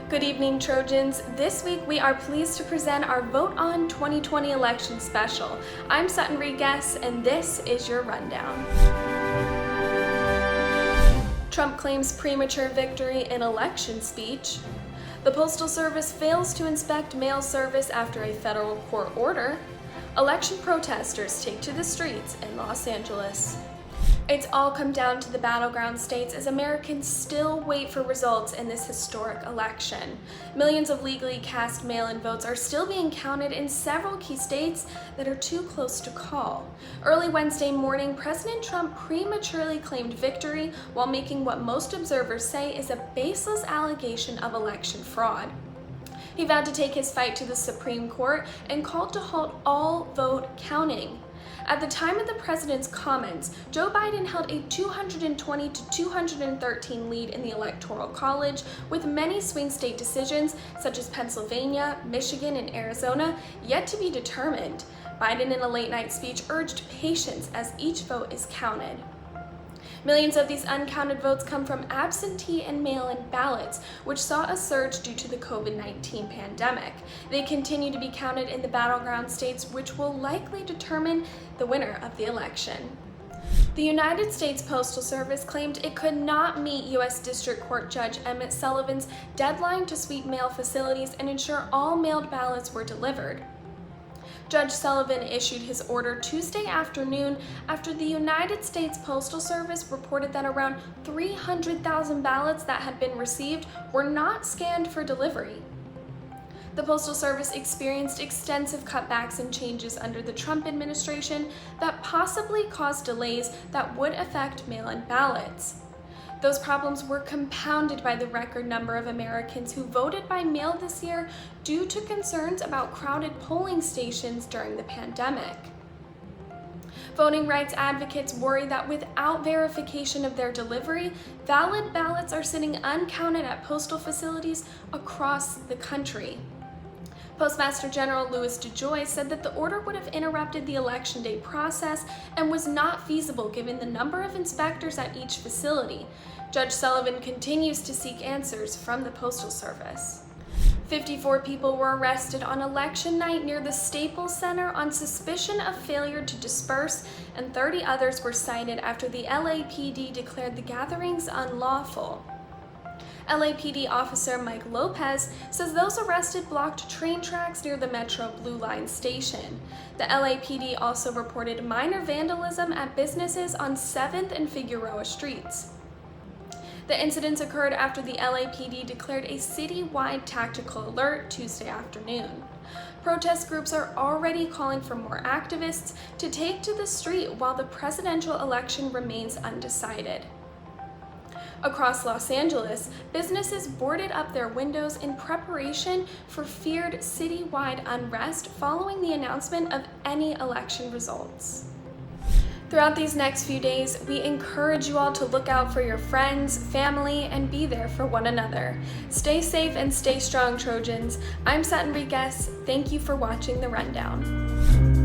Good evening, Trojans. This week we are pleased to present our Vote On 2020 election special. I'm Sutton Reekes, and this is your rundown. Trump claims premature victory in election speech. The Postal Service fails to inspect mail service after a federal court order. Election protesters take to the streets in Los Angeles. It's all come down to the battleground states as Americans still wait for results in this historic election. Millions of legally cast mail-in votes are still being counted in several key states that are too close to call. Early Wednesday morning, President Trump prematurely claimed victory while making what most observers say is a baseless allegation of election fraud. He vowed to take his fight to the Supreme Court and called to halt all vote counting. At the time of the president's comments, Joe Biden held a 220 to 213 lead in the Electoral College, with many swing state decisions, such as Pennsylvania, Michigan, and Arizona, yet to be determined. Biden, in a late-night speech, urged patience as each vote is counted. Millions of these uncounted votes come from absentee and mail-in ballots, which saw a surge due to the COVID-19 pandemic. They continue to be counted in the battleground states, which will likely determine the winner of the election. The United States Postal Service claimed it could not meet U.S. District Court Judge Emmett Sullivan's deadline to sweep mail facilities and ensure all mailed ballots were delivered. Judge Sullivan issued his order Tuesday afternoon after the United States Postal Service reported that around 300,000 ballots that had been received were not scanned for delivery. The Postal Service experienced extensive cutbacks and changes under the Trump administration that possibly caused delays that would affect mail-in ballots. Those problems were compounded by the record number of Americans who voted by mail this year due to concerns about crowded polling stations during the pandemic. Voting rights advocates worry that without verification of their delivery, valid ballots are sitting uncounted at postal facilities across the country. Postmaster General Louis DeJoy said that the order would have interrupted the election day process and was not feasible given the number of inspectors at each facility. Judge Sullivan continues to seek answers from the Postal Service. 54 people were arrested on election night near the Staples Center on suspicion of failure to disperse, and 30 others were cited after the LAPD declared the gatherings unlawful. LAPD officer Mike Lopez says those arrested blocked train tracks near the Metro Blue Line station. The LAPD also reported minor vandalism at businesses on 7th and Figueroa streets. The incidents occurred after the LAPD declared a citywide tactical alert Tuesday afternoon. Protest groups are already calling for more activists to take to the street while the presidential election remains undecided. Across Los Angeles, businesses boarded up their windows in preparation for feared citywide unrest following the announcement of any election results. Throughout these next few days, we encourage you all to look out for your friends, family, and be there for one another. Stay safe and stay strong, Trojans. I'm Sutton Reekes. Thank you for watching The Rundown.